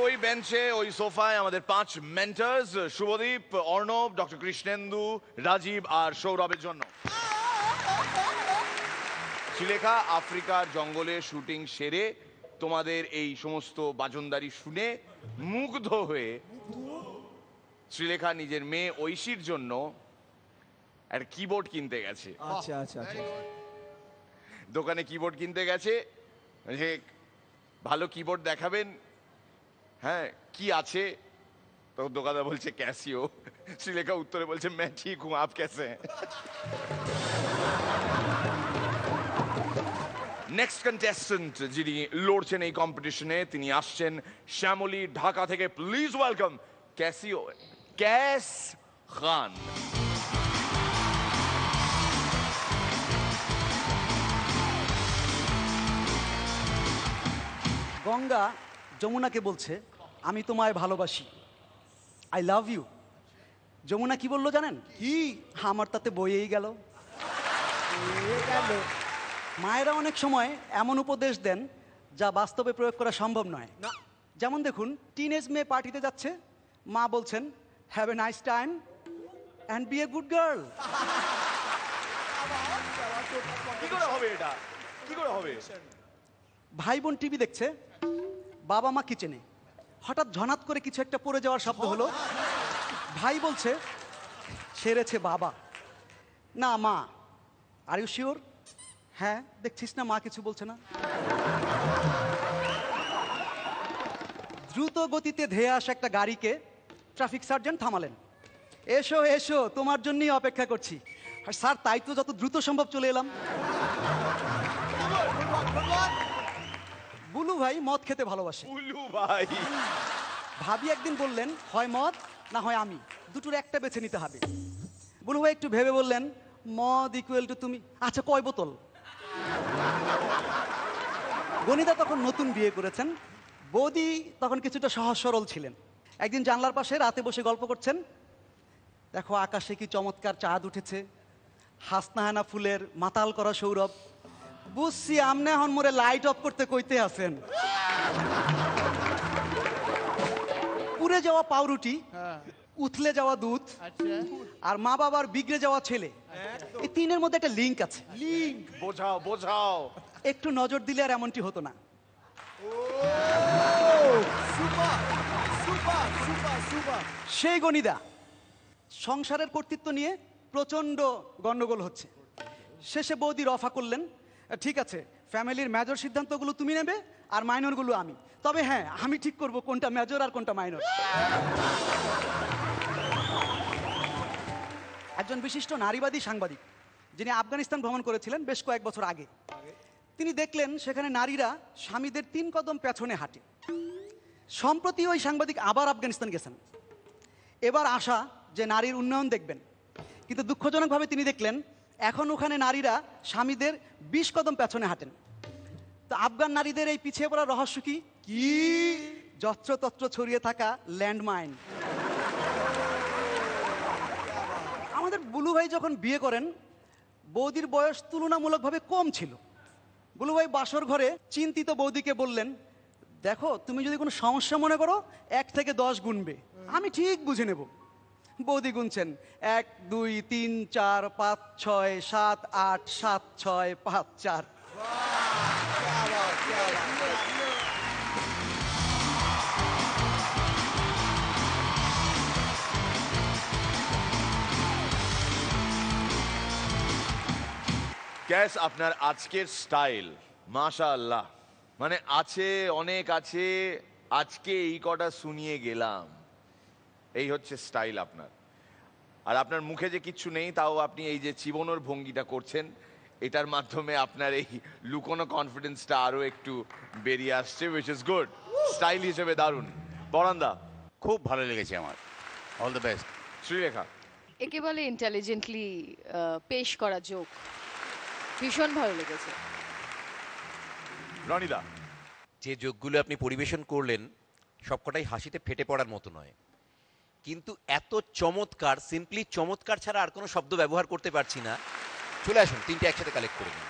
ওই বেঞ্চে ওই সোফায় আমাদের 5 মেন্টরস, শুভদীপ, অর্ণব, ডক্টর কৃষ্ণেন্দু, রাজীব আর সৌরভের জন্য। শ্রীলেখা, আফ্রিকার জঙ্গলে শুটিং সেরে তোমাদের এই সমস্ত বাজনদারি শুনে মুগ্ধ হয়ে শ্রীলেখা নিজের মেয়ে ঐশীর জন্য একটা কিবোর্ড কিনতে গেছে। আচ্ছা আচ্ছা আচ্ছা। দোকানে কিবোর্ড কিনতে গেছে, যে ভালো কিবোর্ড দেখাবেন, হ্যাঁ কি আছে, তো দোকানদার বলছে ক্যাসিও। শ্রীলেখা উত্তরে বলছে मैं ठीक हूं आप कैसे हैं। নেক্সট কন্টেস্টেন্ট যিনি লড়ছেন এই কম্পিটিশনে, তিনি আসছেন শ্যামলী, ঢাকা থেকে। প্লিজ ওয়েলকাম ক্যাসিও, ক্যাস খান। গঙ্গা যমুনাকে বলছে আমি তোমায় ভালোবাসি, আই লাভ ইউ। যমুনা কি বললো জানেন? কি? আমার তাতে বইয়েই গেল। মায়েরা অনেক সময় এমন উপদেশ দেন যা বাস্তবে প্রয়োগ করা সম্ভব নয়। যেমন দেখুন, টিনেজ মেয়ে পার্টিতে যাচ্ছে, মা বলছেন have a nice time and be a good girl. কি করে হবে এটা? কি করে হবে? ভাই বোন টিভি দেখছে, বাবা মা কিচেনে, হঠাৎ ঝনাত করে কিছু একটা পড়ে যাওয়ার শব্দ হলো। ভাই বলছে সেরেছে বাবা, না মা। Are you sure? হ্যাঁ, দেখছিস না মা কিছু বলছে না। দ্রুত গতিতে ধেয়ে আসা একটা গাড়িকে ট্রাফিক সার্জেন্ট থামালেন। এসো এসো, তোমার জন্যই অপেক্ষা করছি। আর স্যার তাই তো, যত দ্রুত সম্ভব চলে এলাম। বুলু ভাই মদ খেতে ভালোবাসে। বুলু ভাই, ভাবি একদিন বললেন হয় মদ না হয় আমি, দুটোর একটা বেছে নিতে হবে। বুলু ভাই একটু ভেবে বললেন মদ ইকুয়াল টু তুমি, আচ্ছা কয় বোতল? গণিতা তখন নতুন বিয়ে করেছেন, বৌদি তখন কিছুটা সহজ সরল ছিলেন। একদিন জানলার পাশে রাতে বসে গল্প করছেন, দেখো আকাশে কি চমৎকার চাঁদ উঠেছে, হাসনাহানা ফুলের মাতাল করা সৌরভ। বুঝছি আমনে এখন মোরে লাইট অফ করতে কইতে আছেন। পুড়ে যাওয়া পাউরুটি, উথলে যাওয়া দুধ, আর মা বাবার বিগড়ে যাওয়া ছেলে, এই তিনের মধ্যে একটা লিংক আছে। লিংক বোঝাও বোঝাও। একটু নজর দিলে আর এমনটি হতো না। সেই গণিদা সংসারের কর্তৃত্ব নিয়ে প্রচন্ড গন্ডগোল হচ্ছে। শেষে বৌদি রফা করলেন, ঠিক আছে ফ্যামিলির মেজর সিদ্ধান্তগুলো তুমি নেবে আর মাইনরগুলো আমি, তবে হ্যাঁ আমি ঠিক করব কোনটা মেজর আর কোনটা মাইনর। একজন বিশিষ্ট নারীবাদী সাংবাদিক যিনি আফগানিস্তান ভ্রমণ করেছিলেন বেশ কয়েক বছর আগে, তিনি দেখলেন সেখানে নারীরা স্বামীদের 3 কদম পেছনে হাঁটে। সম্প্রতি ওই সাংবাদিক আবার আফগানিস্তান গেছেন, এবার আশা যে নারীর উন্নয়ন দেখবেন, কিন্তু দুঃখজনকভাবে তিনি দেখলেন এখন ওখানে নারীরা স্বামীদের 20 কদম পেছনে হাঁটেন। তো আফগান নারীদের এই পিছিয়ে পড়ার রহস্য কি? যত্রতত্র ছড়িয়ে থাকা ল্যান্ডমাইন। আমাদের বুলু ভাই যখন বিয়ে করেন, বৌদির বয়স তুলনামূলকভাবে কম ছিল। বুলু ভাই বাসর ঘরে চিন্তিত বৌদিকে বললেন, দেখো তুমি যদি কোনো সমস্যা মনে করো 1 থেকে 10 গুনবে, আমি ঠিক বুঝে নেব। বৌদি গুনছেন 1 2 3 4 5 6 7 8 7 6 5 4। ক্যাস, আপনার আজকের স্টাইল মাশাআল্লাহ, মানে আছে অনেক আছে, আজকে এই কটা শুনিয়ে গেলাম, এই হচ্ছে স্টাইল আপনার। আর আপনার মুখে যে কিচ্ছু নেই, তাও আপনি এই যে চিবনোর ভঙ্গিটা করছেন, এটার মাধ্যমে আপনার এই লুকোনো কনফিডেন্সটা আরো একটু বেরিয়ে আসছে, উইচ ইজ গুড। স্টাইল হিসেবে দারুণ। পরান্দা, খুব ভালো লেগেছে আমার, অল দ্য বেস্ট। শ্রীলেখা, একে বলে ইন্টেলিজেন্টলি পেশ করা জোক, ভীষণ ভালো লেগেছে। রনিদা, যে যোগগুলো আপনি পরিবেশন করলেন সবকটাই হাসিতে ফেটে পড়ার মতো নয়, কিন্তু এত চমৎকার, সিম্পলি চমৎকার ছাড়া আর কোনো শব্দ ব্যবহার করতে পারছি না। চলে আসুন, 3টে একসাথে কালেক্ট করে নিন।